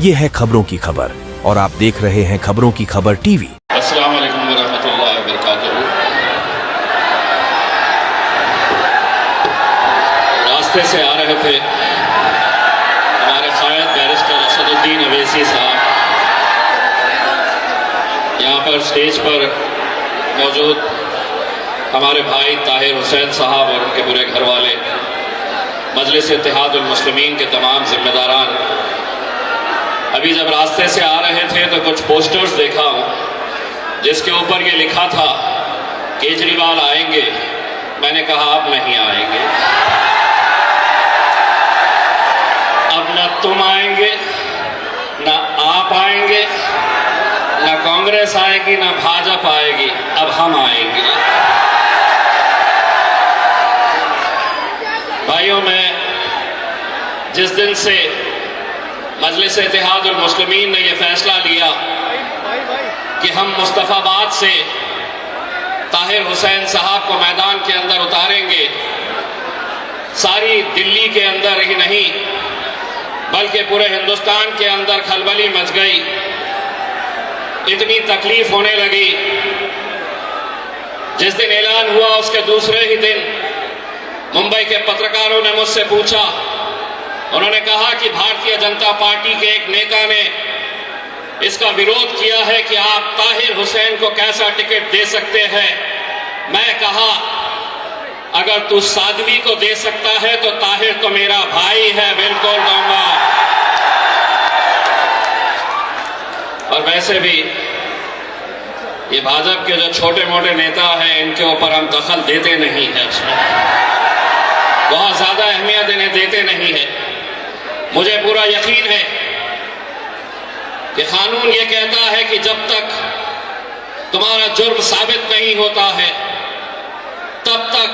ये है खबरों की खबर और आप देख रहे हैं खबरों की खबर टीवी। अस्सलाम वालेकुम वरहमतुल्लाहि वबरकातुहू। रास्ते से आ रहे थे हमारे कायद बैरिस्टर असदुद्दीन अवैसी साहब, यहाँ पर स्टेज पर मौजूद हमारे भाई ताहिर हुसैन साहब और उनके पूरे घर वाले, मजलिस इत्तेहादुल मुस्लिमीन के तमाम जिम्मेदारान। अभी जब रास्ते से आ रहे थे तो कुछ पोस्टर्स देखा हूँ जिसके ऊपर ये लिखा था केजरीवाल आएंगे। मैंने कहा अब नहीं आएंगे, अब न तुम आएंगे, न आप आएंगे, न कांग्रेस आएगी, न भाजपा आएगी, अब हम आएंगे। भाइयों, मैं जिस दिन से मजलिस इत्तेहादुल मुस्लिमीन ने यह फैसला लिया कि हम मुस्तफाबाद से ताहिर हुसैन साहब को मैदान के अंदर उतारेंगे, सारी दिल्ली के अंदर ही नहीं बल्कि पूरे हिंदुस्तान के अंदर खलबली मच गई। इतनी तकलीफ होने लगी। जिस दिन ऐलान हुआ उसके दूसरे ही दिन मुंबई के पत्रकारों ने मुझसे पूछा, उन्होंने कहा कि भारतीय जनता पार्टी के एक नेता ने इसका विरोध किया है कि आप ताहिर हुसैन को कैसा टिकट दे सकते हैं। मैं कहा अगर तू साध्वी को दे सकता है तो ताहिर तो मेरा भाई है, बिल्कुल दूंगा। और वैसे भी ये भाजपा के जो छोटे मोटे नेता हैं इनके ऊपर हम दखल देते नहीं है, उसमें बहुत ज्यादा अहमियत इन्हें देते नहीं है। मुझे पूरा यकीन है कि कानून ये कहता है कि जब तक तुम्हारा जुर्म साबित नहीं होता है तब तक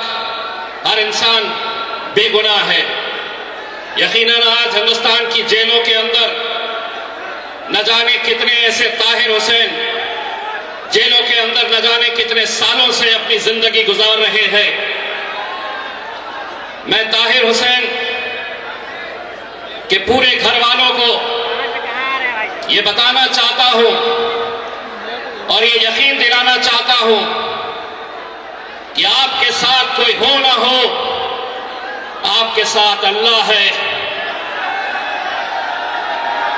हर इंसान बेगुनाह है। यकीनन आज हिंदुस्तान की जेलों के अंदर न जाने कितने ऐसे ताहिर हुसैन जेलों के अंदर न जाने कितने सालों से अपनी जिंदगी गुजार रहे हैं। मैं ताहिर हुसैन के पूरे घर वालों को ये बताना चाहता हूं और ये यकीन दिलाना चाहता हूं कि आपके साथ कोई हो ना हो, आपके साथ अल्लाह है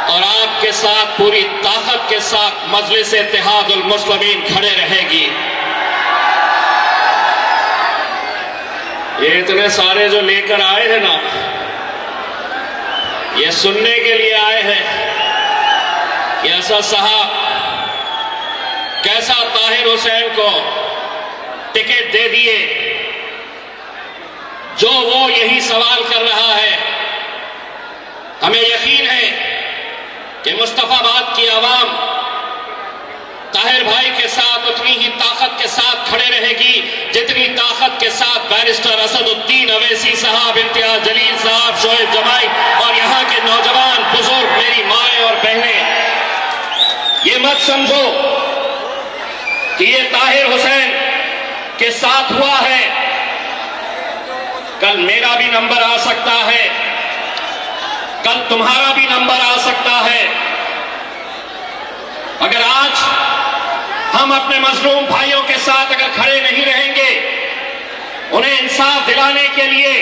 और आपके साथ पूरी ताकत के साथ मजलिस इत्तेहादुल मुस्लिमीन खड़े रहेगी। ये इतने सारे जो लेकर आए हैं ना, ये सुनने के लिए आए हैं कि असद साहब कैसा ताहिर हुसैन को टिकट दे दिए। जो वो यही सवाल कर रहा है। हमें यकीन है कि मुस्तफाबाद की आवाम ताहिर भाई के साथ उतनी ही ताकत के साथ खड़े रहेगी जितनी ताकत के साथ बैरिस्टर असदुद्दीन अवैसी साहब, इम्तियाज जलील साहब, शोएब जमाई और यहाँ के नौजवान बुजुर्ग, मेरी माएं और बहनें, ये मत समझो कि ये ताहिर हुसैन के साथ हुआ है। कल मेरा भी नंबर आ सकता है, कल तुम्हारा भी नंबर आ सकता है। अगर आज हम अपने मजलूम भाइयों के साथ अगर खड़े नहीं रहेंगे, उन्हें इंसाफ दिलाने के लिए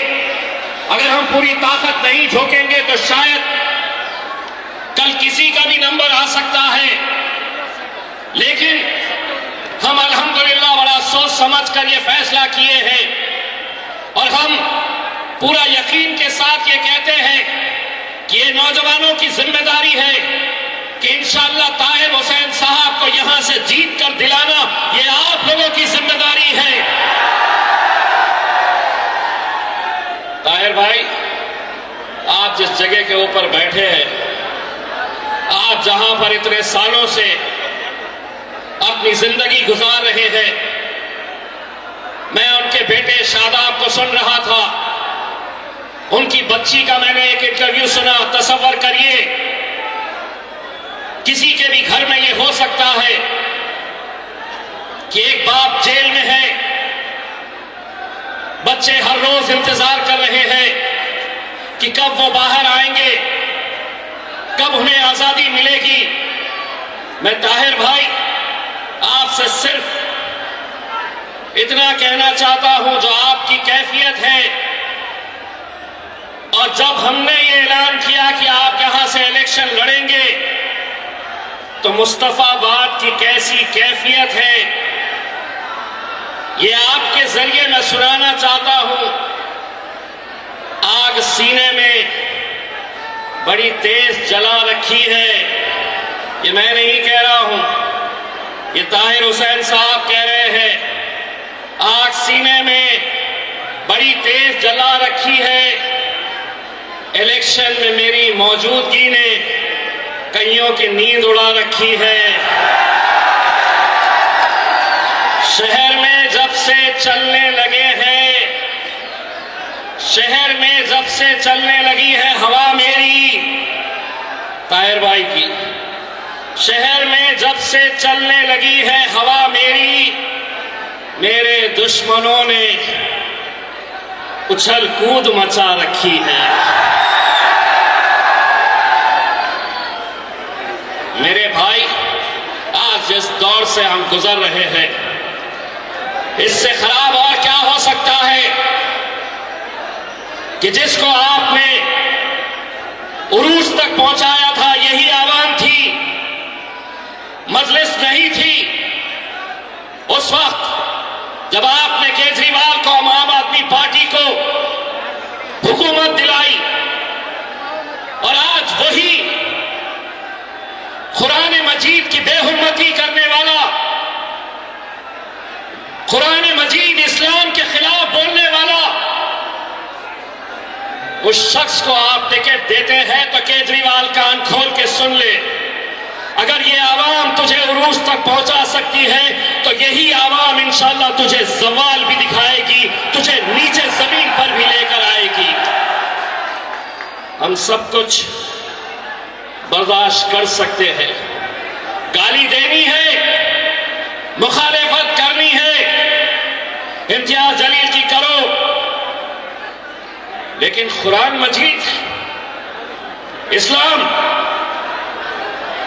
अगर हम पूरी ताकत नहीं झोंकेंगे तो शायद कल किसी का भी नंबर आ सकता है। लेकिन हम अल्हम्दुलिल्लाह बड़ा सोच समझ कर ये फैसला किए हैं और हम पूरा यकीन के साथ ये कहते हैं कि ये नौजवानों की जिम्मेदारी है कि इंशाअल्लाह ताहिर हुसैन साहब को यहां से जीत कर दिलाना ये आप लोगों की जिम्मेदारी है। ताहिर भाई, आप जिस जगह के ऊपर बैठे हैं, आप जहां पर इतने सालों से अपनी जिंदगी गुजार रहे हैं, मैं उनके बेटे शादाब को सुन रहा था। उनकी बच्ची का मैंने एक इंटरव्यू सुना। तसव्वुर करिए, किसी के भी घर में यह हो सकता है कि एक बाप जेल में है, बच्चे हर रोज इंतजार कर रहे हैं कि कब वो बाहर आएंगे, कब उन्हें आजादी मिलेगी। मैं ताहिर भाई आपसे सिर्फ इतना कहना चाहता हूं, जो आपकी कैफियत है, और जब हमने ये ऐलान किया कि आप यहां से इलेक्शन लड़ेंगे, तो मुस्तफाबाद की कैसी कैफियत है ये आपके जरिए मैं सुनाना चाहता हूं। आग सीने में बड़ी तेज जला रखी है, ये मैं नहीं कह रहा हूं, ये ताहिर हुसैन साहब कह रहे हैं। आग सीने में बड़ी तेज जला रखी है। इलेक्शन में मेरी मौजूदगी ने कईयों की नींद उड़ा रखी है। शहर में जब से चलने लगे हैं, शहर में जब से चलने लगी है हवा मेरी, ताहिर भाई की, शहर में जब से चलने लगी है हवा मेरी, मेरे दुश्मनों ने उछल कूद मचा रखी है। मेरे भाई, आज जिस दौर से हम गुजर रहे हैं, इससे खराब और क्या हो सकता है कि जिसको आपने उरूज तक पहुंचाया था यही आवाम थी, मजलिस नहीं थी। उस वक्त जब आपने केजरीवाल को, आम आदमी पार्टी को हुकूमत दिलाई, और आज वही कुरान मजीद की बेहुरमती करने वाला, कुरान मजीद इस्लाम के खिलाफ बोलने वाला, उस शख्स को आप टिकट देते हैं तो केजरीवाल कान खोल के सुन ले। अगर ये आवाम तुझे उरूज तक पहुंचा सकती है तो यही आवाम इंशाअल्लाह तुझे जवाल भी दिखाएगी, तुझे नीचे जमीन पर भी लेकर आएगी। हम सब कुछ बर्दाश्त कर सकते हैं, गाली देनी है, मुखालिफत करनी है, इम्तियाज जलील की करो, लेकिन कुरान मजीद, इस्लाम,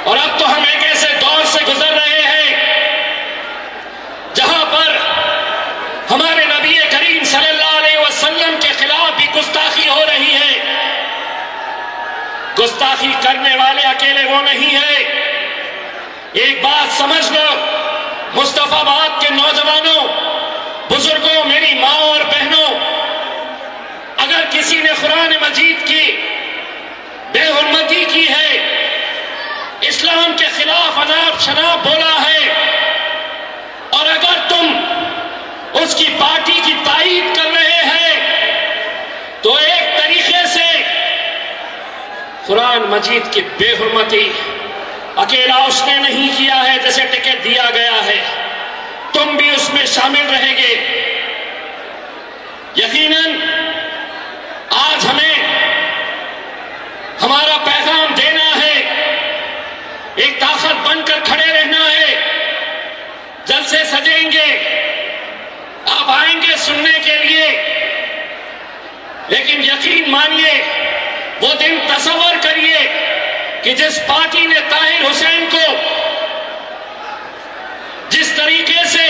और अब तो हम एक ऐसे दौर से गुजर रहे हैं जहां पर हमारे नबी करीम सल्लल्लाहु अलैहि वसल्लम के खिलाफ भी गुस्ताखी हो रही है। गुस्ताखी करने वाले अकेले वो नहीं है। एक बात समझ लो, मुस्तफाबाद के नौजवानों, बुजुर्गों, मेरी माँ और बहनों, अगर किसी ने कुरान मजीद की बेहुरमती की है, इस्लाम के खिलाफ अनाप शनाप बोला है, और अगर तुम उसकी पार्टी की तायीद कर रहे हैं, तो एक तरीके से कुरान मजीद की बेहुरमती अकेला उसने नहीं किया है जैसे टिकट दिया गया है, तुम भी उसमें शामिल रहेंगे। यकीनन आज हमें हमारा पैगाम देना है, एक ताकत बनकर खड़े रहना है। जलसे सजेंगे, आप आएंगे सुनने के लिए, लेकिन यकीन मानिए, वो दिन तसव्वुर करिए कि जिस पार्टी ने ताहिर हुसैन को जिस तरीके से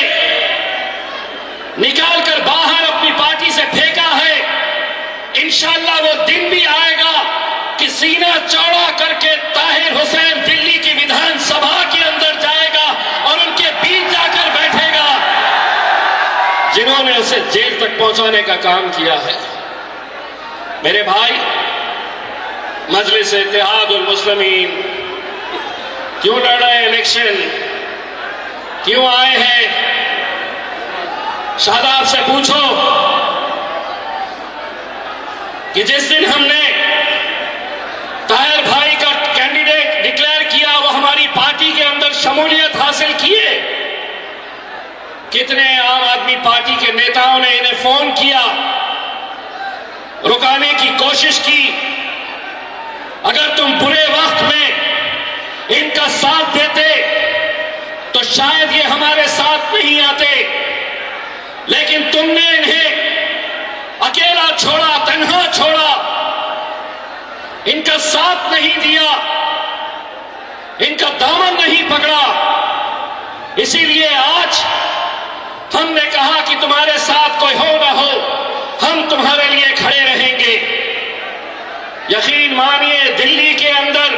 निकालकर बाहर अपनी पार्टी से फेंका है, इंशाअल्लाह वो दिन भी आएगा कि सीना चौड़ा करके ताहिर हुसैन दिल्ली की विधानसभा के अंदर जाएगा और उनके बीच जाकर बैठेगा जिन्होंने उसे जेल तक पहुंचाने का काम किया है। मेरे भाई, मजलिस इत्तेहादुल मुस्लिमीन क्यों लड़ रहे हैं इलेक्शन, क्यों आए हैं? शादाब से पूछो कि जिस दिन हमने ताहिर भाई का कैंडिडेट डिक्लेयर किया, वो हमारी पार्टी के अंदर शमूलियत हासिल किए। कितने आम आदमी पार्टी के नेताओं ने इन्हें फोन किया, रुकाने की कोशिश की। अगर तुम बुरे वक्त में इनका साथ देते तो शायद ये हमारे साथ नहीं आते, लेकिन तुमने इन्हें अकेला छोड़ा, तन्हा छोड़ा, इनका साथ नहीं दिया। पकड़ा। इसीलिए आज हमने कहा कि तुम्हारे साथ कोई हो ना हो, हम तुम्हारे लिए खड़े रहेंगे। यकीन मानिए, दिल्ली के अंदर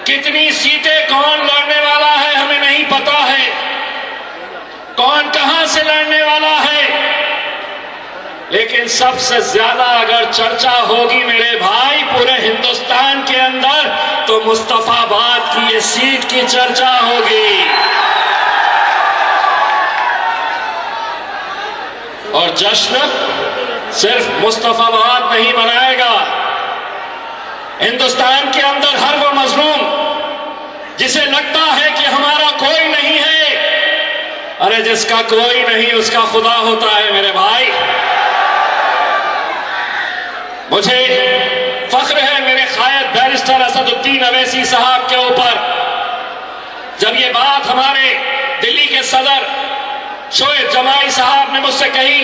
कितनी सीटें कौन लड़ने वाला है हमें नहीं पता है, कौन कहां से लड़ने वाला है, लेकिन सबसे ज्यादा अगर चर्चा होगी मेरे भाई पूरे हिंदुस्तान के अंदर, तो मुस्तफाबाद की ये सीट की चर्चा होगी। और जश्न सिर्फ मुस्तफाबाद नहीं मनाएगा, हिंदुस्तान के अंदर हर वो मजलूम जिसे लगता है कि हमारा कोई नहीं है, अरे जिसका कोई नहीं उसका खुदा होता है मेरे भाई। मुझे फख्र है मेरे कायद बैरिस्टर असदुद्दीन अवैसी साहब के ऊपर, जब ये बात हमारे दिल्ली के सदर शोएब जमाई साहब ने मुझसे कही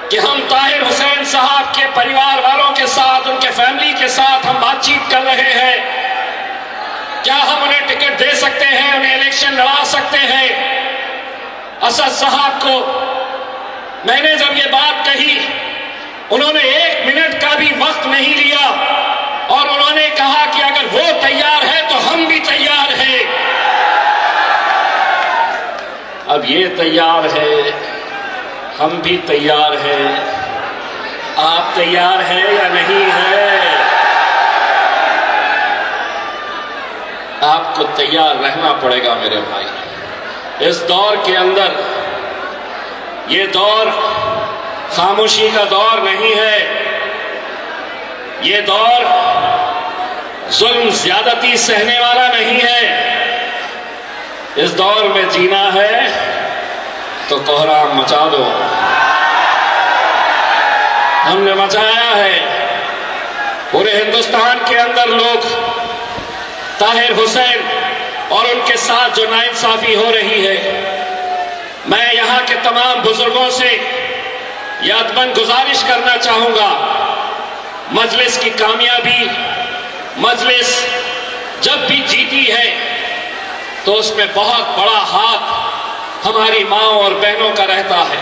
कि हम ताहिर हुसैन साहब के परिवार वालों के साथ, उनके फैमिली के साथ हम बातचीत कर रहे हैं, क्या हम उन्हें टिकट दे सकते हैं, उन्हें इलेक्शन लड़ा सकते हैं। असद साहब को मैंने जब ये बात कही, उन्होंने 1 मिनट का भी वक्त नहीं लिया और उन्होंने कहा कि अगर वो तैयार है तो हम भी तैयार हैं। अब ये तैयार है, हम भी तैयार हैं, आप तैयार हैं या नहीं है? आपको तैयार रहना पड़ेगा मेरे भाई। इस दौर के अंदर, ये दौर खामोशी का दौर नहीं है, ये दौर जुल्म ज्यादती सहने वाला नहीं है। इस दौर में जीना है तो कोहराम मचा दो। हमने मचाया है। पूरे हिंदुस्तान के अंदर लोग ताहिर हुसैन और उनके साथ जो नाइंसाफी हो रही है, मैं यहां के तमाम बुजुर्गों से यह अदबन गुजारिश करना चाहूंगा, मजलिस की कामयाबी, मजलिस जब भी जीती है तो उसमें बहुत बड़ा हाथ हमारी माँओं और बहनों का रहता है।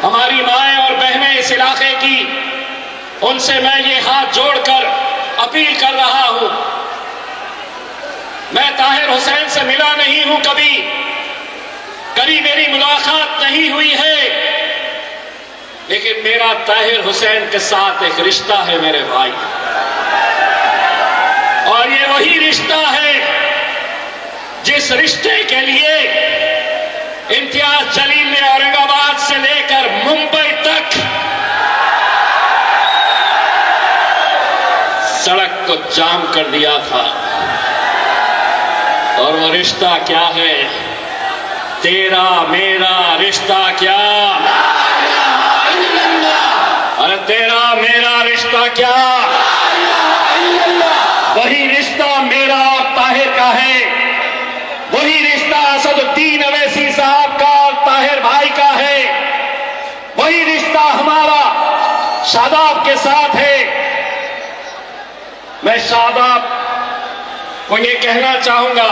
हमारी माएँ और बहनें इस इलाके की, उनसे मैं ये हाथ जोड़कर अपील कर रहा हूं। मैं ताहिर हुसैन से मिला नहीं हूं, कभी मेरी मुलाकात नहीं हुई है, लेकिन मेरा ताहिर हुसैन के साथ एक रिश्ता है मेरे भाई, और ये वही रिश्ता है जिस रिश्ते के लिए इम्तियाज जलील ने औरंगाबाद से लेकर मुंबई तक सड़क को जाम कर दिया था। और वो रिश्ता क्या है? तेरा मेरा रिश्ता क्या? अरे तेरा मेरा रिश्ता क्या? वही रिश्ता मेरा और ताहिर का है, वही रिश्ता असदुद्दीन अवैसी साहब का और ताहिर भाई का है, वही रिश्ता हमारा शादाब के साथ है। मैं शादाब को ये कहना चाहूंगा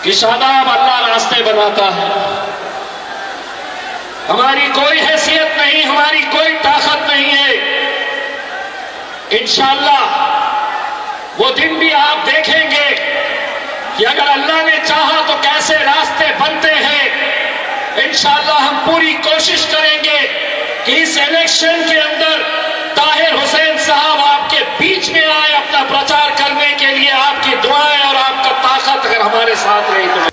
कि शादाब अल्लाह रास्ते बनाता है। हमारी कोई हैसियत नहीं, हमारी कोई ताकत नहीं है। इंशाअल्लाह वो दिन भी आप देखेंगे कि अगर अल्लाह ने चाहा तो कैसे रास्ते बनते हैं। इंशाअल्लाह हम पूरी कोशिश करेंगे कि इस इलेक्शन के अंदर ताहिर हुसैन साहब आपके बीच में आए अपना प्रचार करने के लिए। आपकी दुआएं और आपका ताकत अगर हमारे साथ रही तो